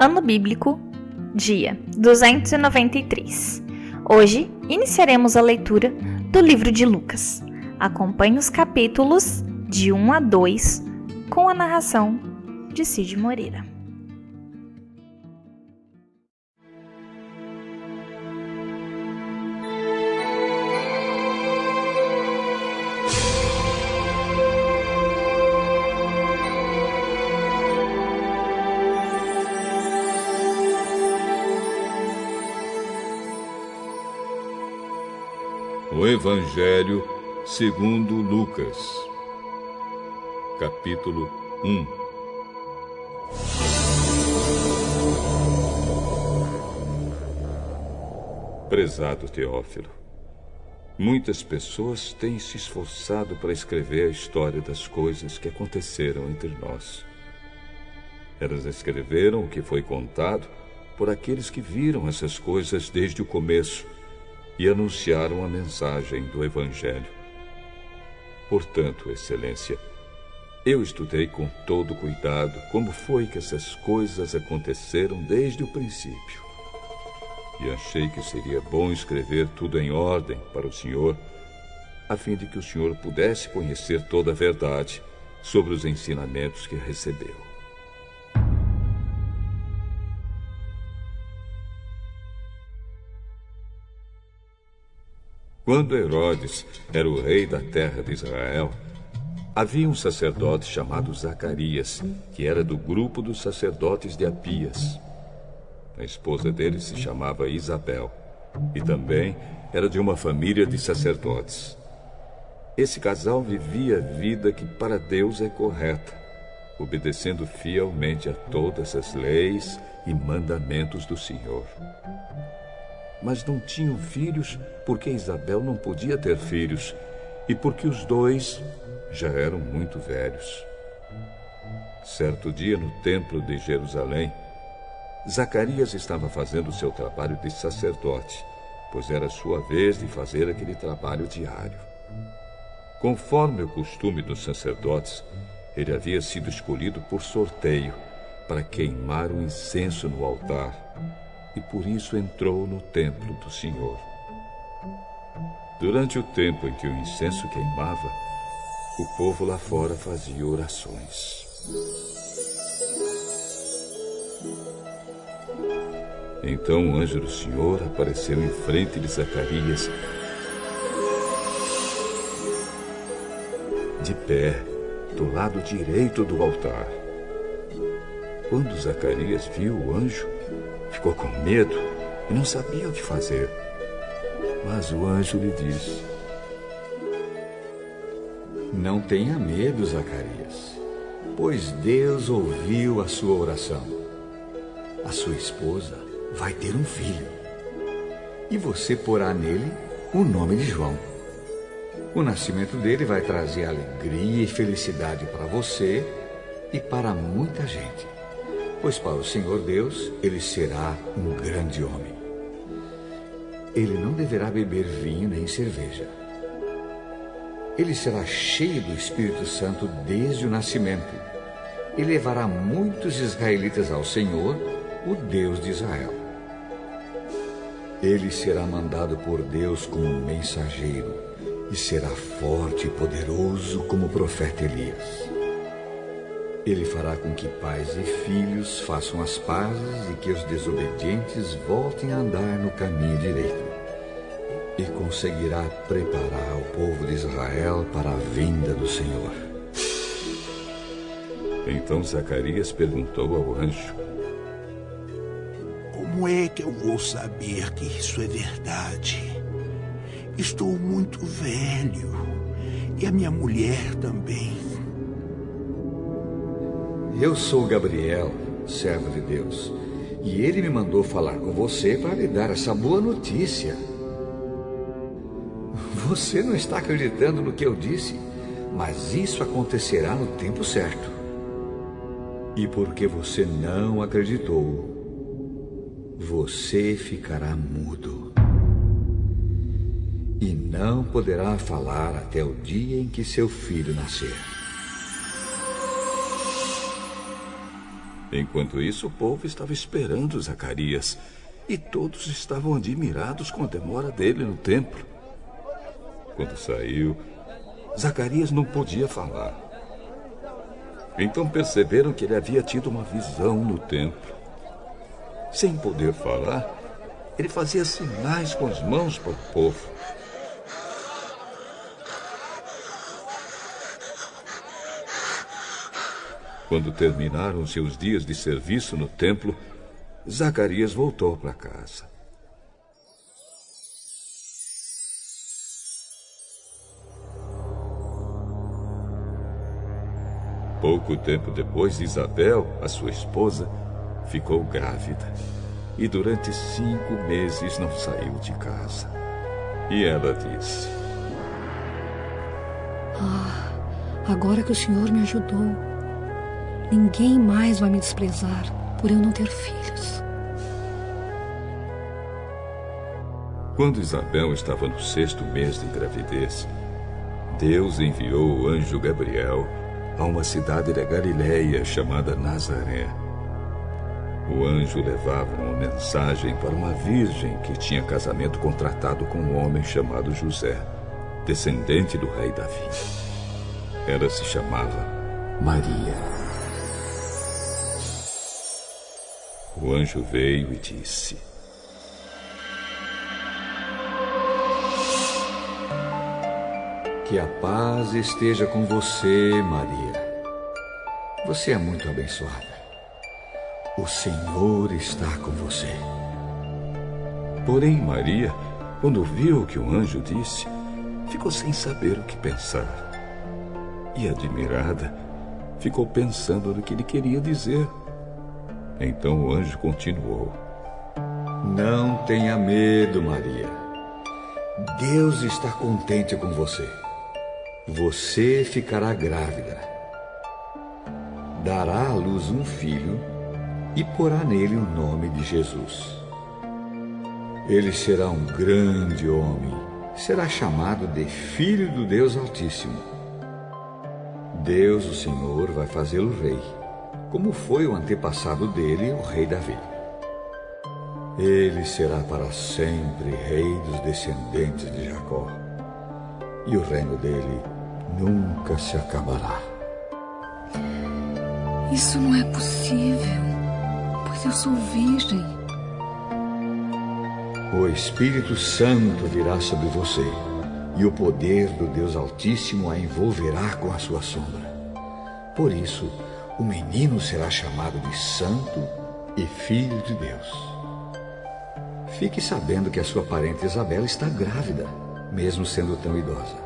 Ano Bíblico, dia 293. Hoje, iniciaremos a leitura do livro de Lucas. Acompanhe os capítulos de 1 a 2 com a narração de Cid Moreira. O Evangelho segundo Lucas, capítulo 1. Prezado Teófilo, muitas pessoas têm se esforçado para escrever a história das coisas que aconteceram entre nós. Elas escreveram o que foi contado por aqueles que viram essas coisas desde o começo e anunciaram a mensagem do Evangelho. Portanto, Excelência, eu estudei com todo cuidado como foi que essas coisas aconteceram desde o princípio. E achei que seria bom escrever tudo em ordem para o senhor, a fim de que o senhor pudesse conhecer toda a verdade sobre os ensinamentos que recebeu. Quando Herodes era o rei da terra de Israel, havia um sacerdote chamado Zacarias, que era do grupo dos sacerdotes de Abias. A esposa dele se chamava Isabel, e também era de uma família de sacerdotes. Esse casal vivia a vida que para Deus é correta, obedecendo fielmente a todas as leis e mandamentos do Senhor. Mas não tinham filhos porque Isabel não podia ter filhos e porque os dois já eram muito velhos. Certo dia, no templo de Jerusalém, Zacarias estava fazendo seu trabalho de sacerdote, pois era sua vez de fazer aquele trabalho diário. Conforme o costume dos sacerdotes, ele havia sido escolhido por sorteio para queimar o incenso no altar, e por isso entrou no templo do Senhor. Durante o tempo em que o incenso queimava, o povo lá fora fazia orações. Então o anjo do Senhor apareceu em frente de Zacarias, de pé, do lado direito do altar. Quando Zacarias viu o anjo, ficou com medo e não sabia o que fazer. Mas o anjo lhe disse: Não tenha medo, Zacarias, pois Deus ouviu a sua oração. A sua esposa vai ter um filho, e você porá nele o nome de João. O nascimento dele vai trazer alegria e felicidade para você e para muita gente, pois para o Senhor Deus ele será um grande homem. Ele não deverá beber vinho nem cerveja. Ele será cheio do Espírito Santo desde o nascimento e levará muitos israelitas ao Senhor, o Deus de Israel. Ele será mandado por Deus como um mensageiro e será forte e poderoso como o profeta Elias. Ele fará com que pais e filhos façam as pazes e que os desobedientes voltem a andar no caminho direito. E conseguirá preparar o povo de Israel para a vinda do Senhor. Então Zacarias perguntou ao anjo: Como é que eu vou saber que isso é verdade? Estou muito velho e a minha mulher também. Eu sou Gabriel, servo de Deus, e ele me mandou falar com você para lhe dar essa boa notícia. Você não está acreditando no que eu disse, mas isso acontecerá no tempo certo. E porque você não acreditou, você ficará mudo e não poderá falar até o dia em que seu filho nascer. Enquanto isso, o povo estava esperando Zacarias e todos estavam admirados com a demora dele no templo. Quando saiu, Zacarias não podia falar. Então perceberam que ele havia tido uma visão no templo. Sem poder falar, ele fazia sinais com as mãos para o povo. Quando terminaram seus dias de serviço no templo, Zacarias voltou para casa. Pouco tempo depois, Isabel, a sua esposa, ficou grávida e durante 5 meses não saiu de casa. E ela disse: agora que o Senhor me ajudou, ninguém mais vai me desprezar por eu não ter filhos. Quando Isabel estava no 6º mês de gravidez, Deus enviou o anjo Gabriel a uma cidade da Galileia chamada Nazaré. O anjo levava uma mensagem para uma virgem que tinha casamento contratado com um homem chamado José, descendente do rei Davi. Ela se chamava Maria. O anjo veio e disse: Que a paz esteja com você, Maria. Você é muito abençoada. O Senhor está com você. Porém, Maria, quando viu o que o anjo disse, ficou sem saber o que pensar. E, admirada, ficou pensando no que ele queria dizer. Então o anjo continuou: Não tenha medo, Maria. Deus está contente com você. Você ficará grávida. Dará à luz um filho e porá nele o nome de Jesus. Ele será um grande homem. Será chamado de Filho do Deus Altíssimo. Deus, o Senhor, vai fazê-lo rei, como foi o antepassado dele, o rei Davi. Ele será para sempre rei dos descendentes de Jacó, e o reino dele nunca se acabará. Isso não é possível, pois eu sou virgem. O Espírito Santo virá sobre você, e o poder do Deus Altíssimo a envolverá com a sua sombra. Por isso, o menino será chamado de Santo e Filho de Deus. Fique sabendo que a sua parente Isabel está grávida, mesmo sendo tão idosa.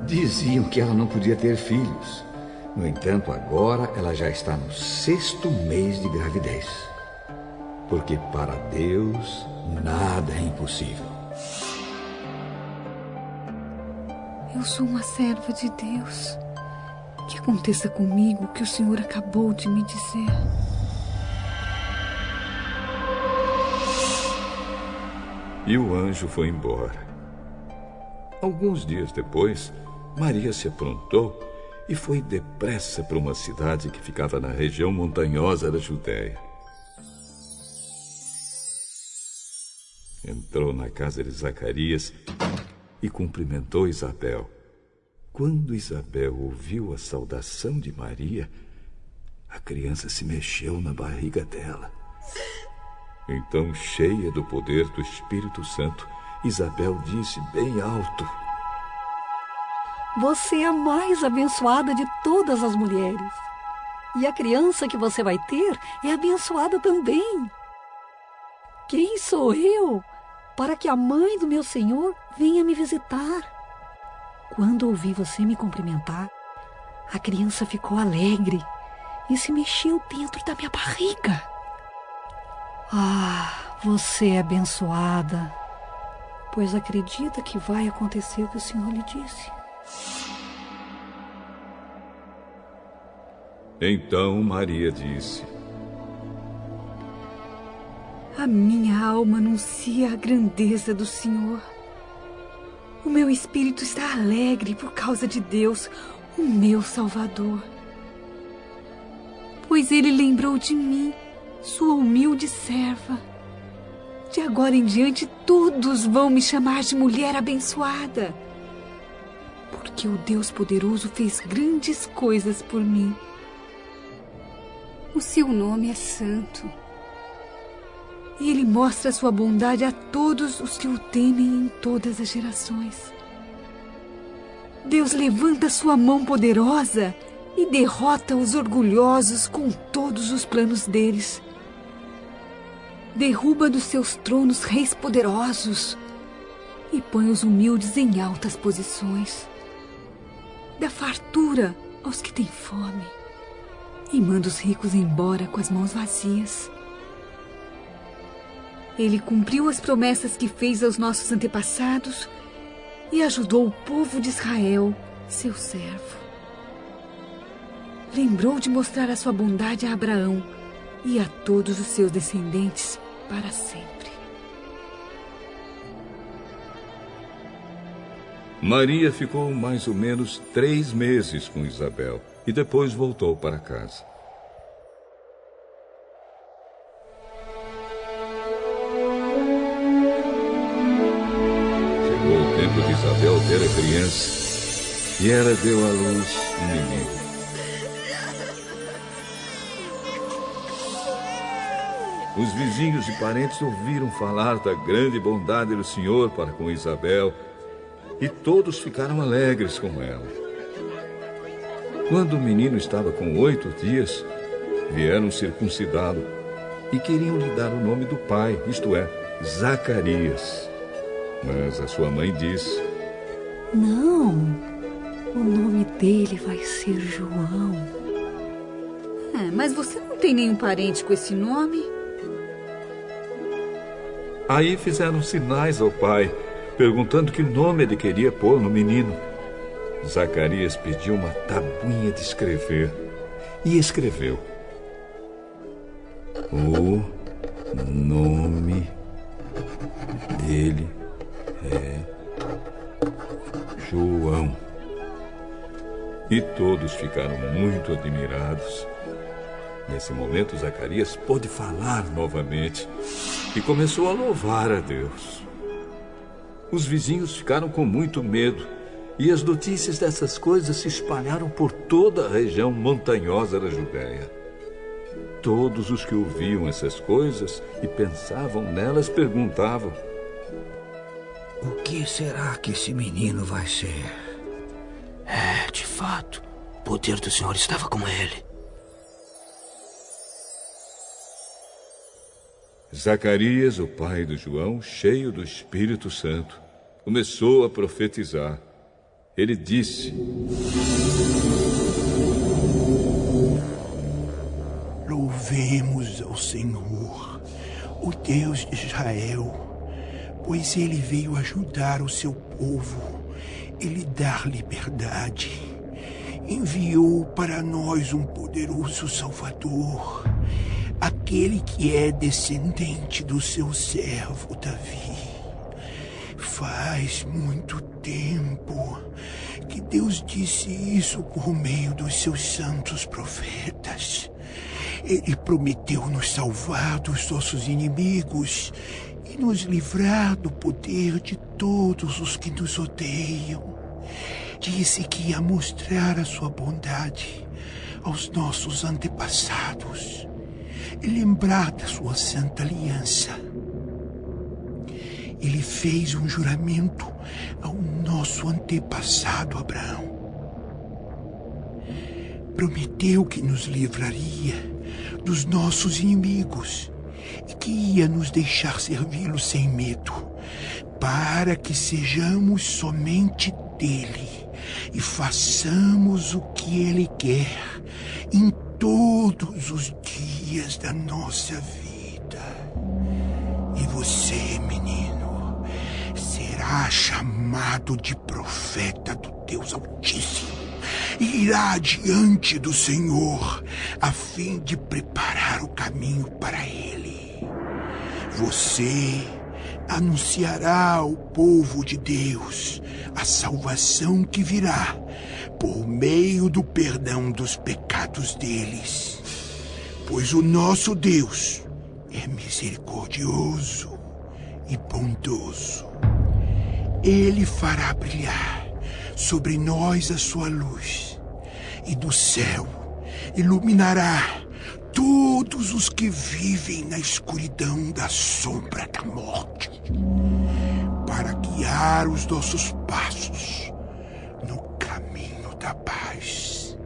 Diziam que ela não podia ter filhos. No entanto, agora ela já está no 6º mês de gravidez. Porque para Deus, nada é impossível. Eu sou uma serva de Deus. Que aconteça comigo o que o Senhor acabou de me dizer. E o anjo foi embora. Alguns dias depois, Maria se aprontou e foi depressa para uma cidade que ficava na região montanhosa da Judéia. Entrou na casa de Zacarias e cumprimentou Isabel. Quando Isabel ouviu a saudação de Maria, a criança se mexeu na barriga dela. Então, cheia do poder do Espírito Santo, Isabel disse bem alto: Você é a mais abençoada de todas as mulheres. E a criança que você vai ter é abençoada também. Quem sou eu para que a mãe do meu Senhor venha me visitar? Quando ouvi você me cumprimentar, a criança ficou alegre e se mexeu dentro da minha barriga. Você é abençoada, pois acredita que vai acontecer o que o Senhor lhe disse. Então Maria disse: A minha alma anuncia a grandeza do Senhor. O meu espírito está alegre por causa de Deus, o meu Salvador. pois ele lembrou de mim, sua humilde serva. De agora em diante, todos vão me chamar de mulher abençoada, porque o Deus poderoso fez grandes coisas por mim. O seu nome é santo. E ele mostra sua bondade a todos os que o temem em todas as gerações. Deus levanta sua mão poderosa e derrota os orgulhosos com todos os planos deles. Derruba dos seus tronos reis poderosos e põe os humildes em altas posições. Dá fartura aos que têm fome e manda os ricos embora com as mãos vazias. Ele cumpriu as promessas que fez aos nossos antepassados e ajudou o povo de Israel, seu servo. Lembrou de mostrar a sua bondade a Abraão e a todos os seus descendentes para sempre. Maria ficou mais ou menos 3 meses com Isabel e depois voltou para casa. Chegou o tempo de Isabel ter a criança e ela deu à luz um menino. Os vizinhos e parentes ouviram falar da grande bondade do Senhor para com Isabel e todos ficaram alegres com ela. Quando o menino estava com 8 dias, vieram circuncidá-lo e queriam lhe dar o nome do pai, isto é, Zacarias. Mas a sua mãe disse: Não, o nome dele vai ser João. Mas você não tem nenhum parente com esse nome? Aí fizeram sinais ao pai, perguntando que nome ele queria pôr no menino. Zacarias pediu uma tabuinha de escrever e escreveu: o nome dele é João. E todos ficaram muito admirados. Nesse momento, Zacarias pôde falar novamente e começou a louvar a Deus. Os vizinhos ficaram com muito medo e as notícias dessas coisas se espalharam por toda a região montanhosa da Judéia. Todos os que ouviam essas coisas e pensavam nelas perguntavam: o que será que esse menino vai ser? De fato, o poder do Senhor estava com ele. Zacarias, o pai do João, cheio do Espírito Santo, começou a profetizar. Ele disse: Louvemos ao Senhor, o Deus de Israel, pois ele veio ajudar o seu povo e lhe dar liberdade. Enviou para nós um poderoso Salvador, aquele que é descendente do seu servo Davi. Faz muito tempo que Deus disse isso por meio dos seus santos profetas. Ele prometeu nos salvar dos nossos inimigos e nos livrar do poder de todos os que nos odeiam. Disse que ia mostrar a sua bondade aos nossos antepassados e lembrar da sua santa aliança. Ele fez um juramento ao nosso antepassado Abraão. Prometeu que nos livraria dos nossos inimigos e que ia nos deixar servi-lo sem medo, para que sejamos somente dele e façamos o que ele quer em todos os dias da nossa vida. E você, menino, será chamado de profeta do Deus Altíssimo e irá diante do Senhor a fim de preparar o caminho para ele. Você anunciará ao povo de Deus a salvação que virá por meio do perdão dos pecados deles. pois o nosso Deus é misericordioso e bondoso. Ele fará brilhar sobre nós a sua luz, e do céu iluminará todos os que vivem na escuridão da sombra da morte, para guiar os nossos passos no caminho da paz.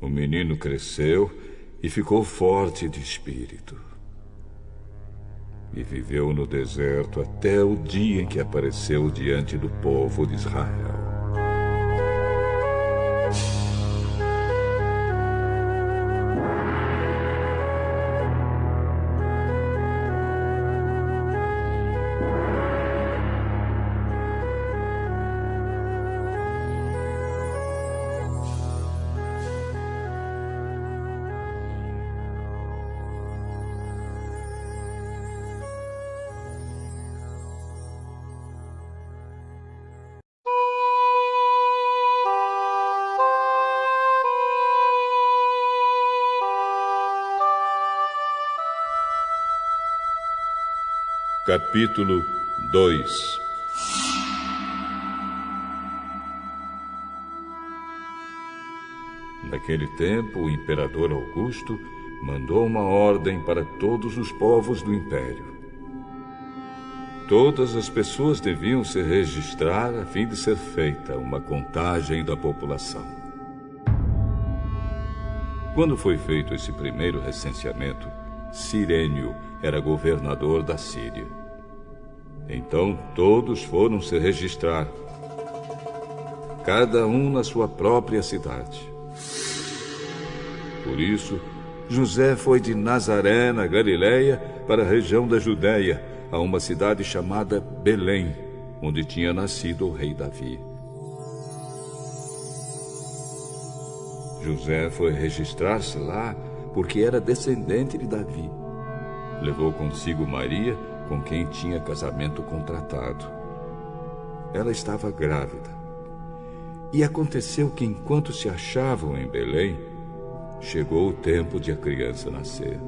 O menino cresceu e ficou forte de espírito. E viveu no deserto até o dia em que apareceu diante do povo de Israel. Capítulo 2. Naquele tempo, o imperador Augusto mandou uma ordem para todos os povos do império. Todas as pessoas deviam se registrar a fim de ser feita uma contagem da população. Quando foi feito esse primeiro recenseamento, Cirênio era governador da Síria. Então todos foram se registrar, cada um na sua própria cidade. Por isso, José foi de Nazaré, na Galileia, para a região da Judéia, a uma cidade chamada Belém, onde tinha nascido o rei Davi. José foi registrar-se lá porque era descendente de Davi. Levou consigo Maria, com quem tinha casamento contratado. Ela estava grávida. E aconteceu que, enquanto se achavam em Belém, chegou o tempo de a criança nascer.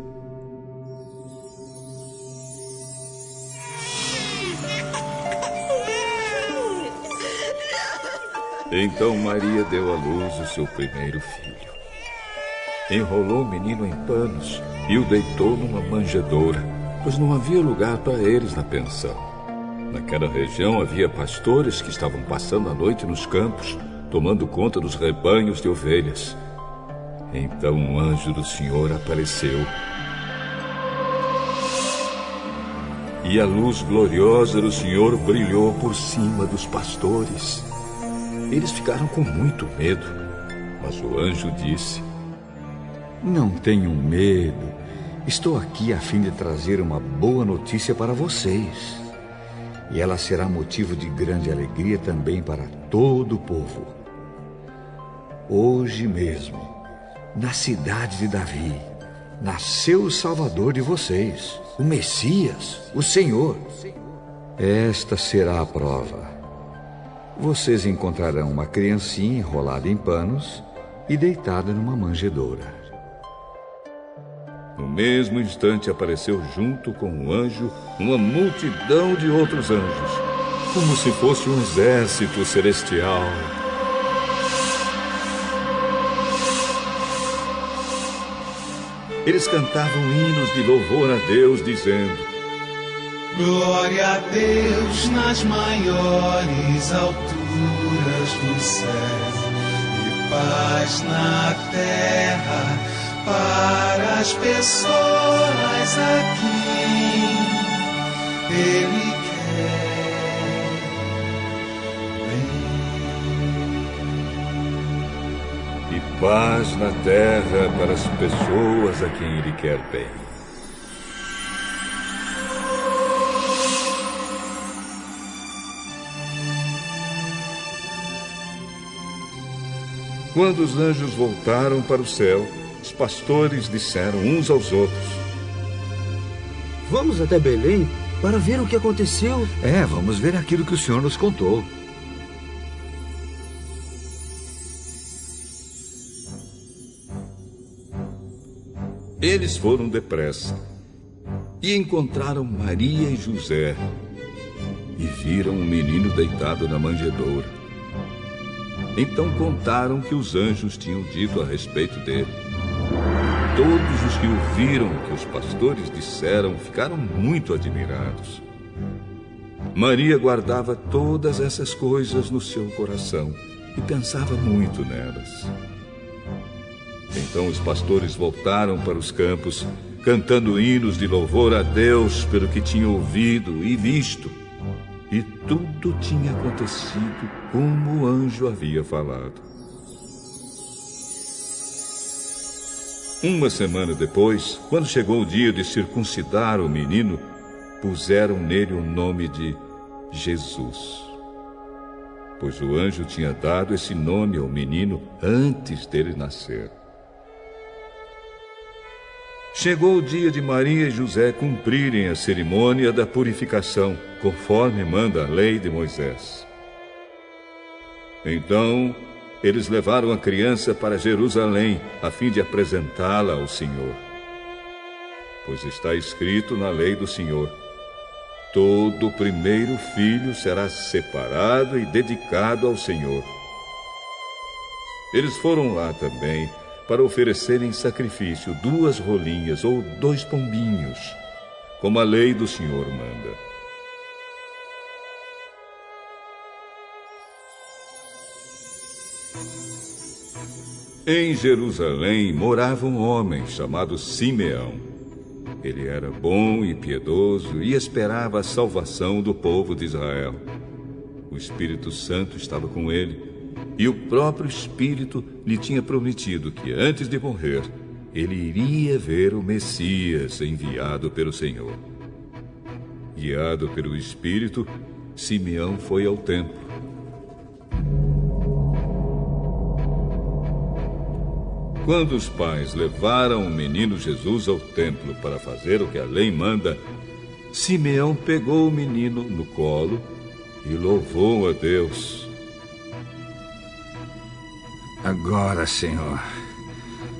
Então Maria deu à luz o seu primeiro filho. Enrolou o menino em panos e o deitou numa manjedoura, pois não havia lugar para eles na pensão. Naquela região havia pastores que estavam passando a noite nos campos, tomando conta dos rebanhos de ovelhas. Então um anjo do Senhor apareceu. E a luz gloriosa do Senhor brilhou por cima dos pastores. Eles ficaram com muito medo, mas o anjo disse: Não tenham medo. Estou aqui a fim de trazer uma boa notícia para vocês. E ela será motivo de grande alegria também para todo o povo. Hoje mesmo, na cidade de Davi, nasceu o Salvador de vocês, o Messias, o Senhor. Esta será a prova. Vocês encontrarão uma criancinha enrolada em panos e deitada numa manjedoura. No mesmo instante apareceu junto com o anjo uma multidão de outros anjos, como se fosse um exército celestial. Eles cantavam hinos de louvor a Deus, dizendo: Glória a Deus nas maiores alturas do céu e paz na terra para as pessoas a quem Ele quer bem. E paz na terra para as pessoas a quem Ele quer bem. Quando os anjos voltaram para o céu, os pastores disseram uns aos outros: Vamos até Belém para ver o que aconteceu. Vamos ver aquilo que o Senhor nos contou. Eles foram depressa e encontraram Maria e José e viram o menino deitado na manjedoura. Então contaram o que os anjos tinham dito a respeito dele. Todos os que ouviram o que os pastores disseram ficaram muito admirados. Maria guardava todas essas coisas no seu coração e pensava muito nelas. Então os pastores voltaram para os campos, cantando hinos de louvor a Deus pelo que tinham ouvido e visto. E tudo tinha acontecido como o anjo havia falado. Uma semana depois, quando chegou o dia de circuncidar o menino, puseram nele o nome de Jesus, pois o anjo tinha dado esse nome ao menino antes dele nascer. Chegou o dia de Maria e José cumprirem a cerimônia da purificação, conforme manda a lei de Moisés. Então, eles levaram a criança para Jerusalém, a fim de apresentá-la ao Senhor. Pois está escrito na lei do Senhor: todo primeiro filho será separado e dedicado ao Senhor. Eles foram lá também para oferecerem sacrifício 2 rolinhas ou 2 pombinhos, como a lei do Senhor manda. Em Jerusalém morava um homem chamado Simeão. Ele era bom e piedoso e esperava a salvação do povo de Israel. O Espírito Santo estava com ele, e o próprio Espírito lhe tinha prometido que, antes de morrer, ele iria ver o Messias enviado pelo Senhor. Guiado pelo Espírito, Simeão foi ao templo. Quando os pais levaram o menino Jesus ao templo para fazer o que a lei manda, Simeão pegou o menino no colo e louvou a Deus. Agora, Senhor,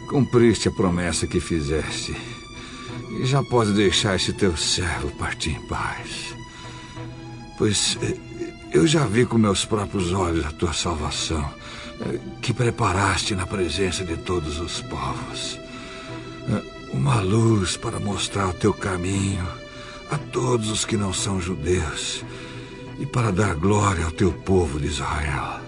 cumpriste a promessa que fizeste e já pode deixar esse teu servo partir em paz. Pois eu já vi com meus próprios olhos a tua salvação, que preparaste na presença de todos os povos. Uma luz para mostrar o teu caminho a todos os que não são judeus e para dar glória ao teu povo de Israel.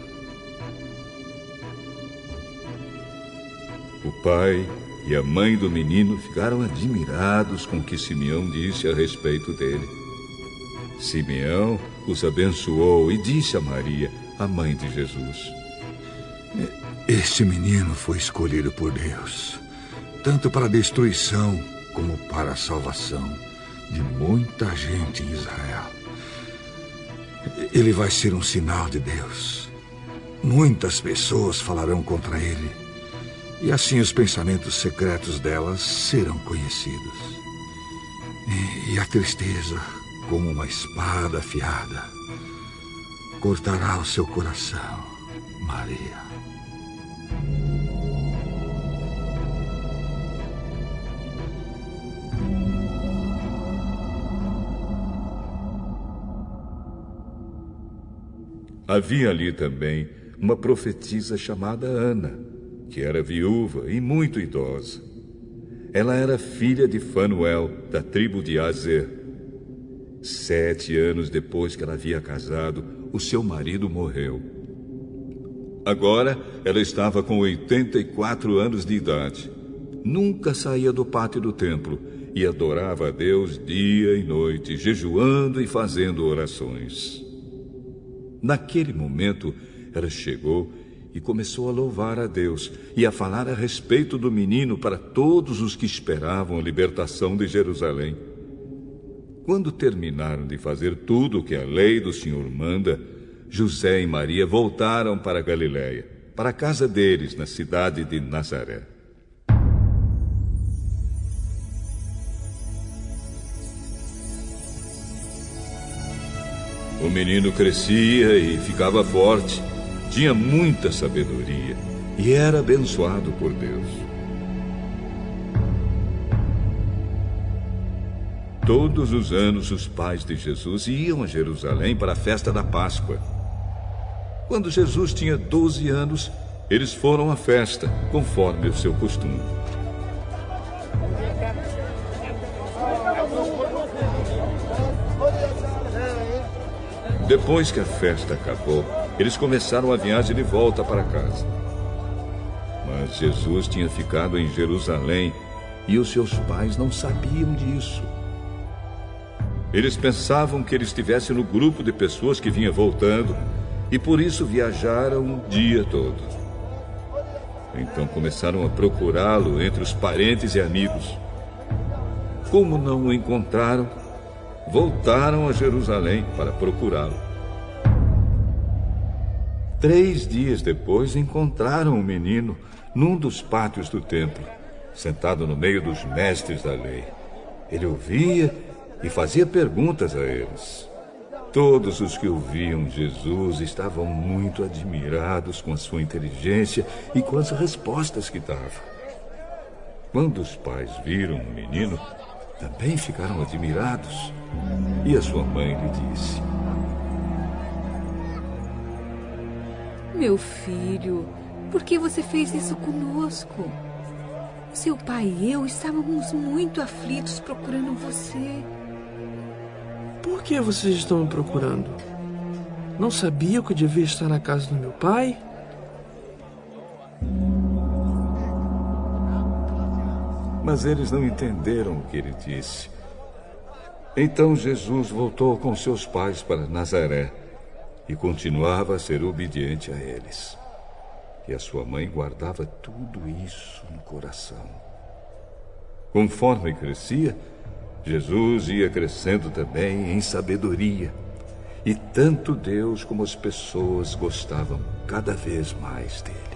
O pai e a mãe do menino ficaram admirados com o que Simeão disse a respeito dele. Simeão os abençoou e disse a Maria, a mãe de Jesus: Este menino foi escolhido por Deus, tanto para a destruição como para a salvação de muita gente em Israel. Ele vai ser um sinal de Deus. Muitas pessoas falarão contra ele, e assim os pensamentos secretos delas serão conhecidos. E a tristeza, como uma espada afiada, cortará o seu coração, Maria. Havia ali também uma profetisa chamada Ana, que era viúva e muito idosa. Ela era filha de Fanuel, da tribo de Aser. 7 anos depois que ela havia casado, o seu marido morreu. Agora, ela estava com 84 anos de idade. Nunca saía do pátio do templo e adorava a Deus dia e noite, jejuando e fazendo orações. Naquele momento, ela chegou e começou a louvar a Deus e a falar a respeito do menino para todos os que esperavam a libertação de Jerusalém. Quando terminaram de fazer tudo o que a lei do Senhor manda, José e Maria voltaram para Galiléia, para a casa deles na cidade de Nazaré. O menino crescia e ficava forte, tinha muita sabedoria e era abençoado por Deus. Todos os anos, os pais de Jesus iam a Jerusalém para a festa da Páscoa. Quando Jesus tinha 12 anos, eles foram à festa, conforme o seu costume. Depois que a festa acabou, eles começaram a viagem de volta para casa. Mas Jesus tinha ficado em Jerusalém e os seus pais não sabiam disso. Eles pensavam que ele estivesse no grupo de pessoas que vinha voltando e por isso viajaram o dia todo. Então começaram a procurá-lo entre os parentes e amigos. Como não o encontraram, voltaram a Jerusalém para procurá-lo. 3 dias depois, encontraram o menino num dos pátios do templo, sentado no meio dos mestres da lei. Ele ouvia e fazia perguntas a eles. Todos os que ouviam Jesus estavam muito admirados com a sua inteligência e com as respostas que dava. Quando os pais viram o menino, também ficaram admirados. E a sua mãe lhe disse: Meu filho, por que você fez isso conosco? Seu pai e eu estávamos muito aflitos procurando você. Por que vocês estão me procurando? Não sabia que eu devia estar na casa do meu pai? Mas eles não entenderam o que ele disse. Então Jesus voltou com seus pais para Nazaré e continuava a ser obediente a eles. E a sua mãe guardava tudo isso no coração. Conforme crescia, Jesus ia crescendo também em sabedoria. E tanto Deus como as pessoas gostavam cada vez mais dele.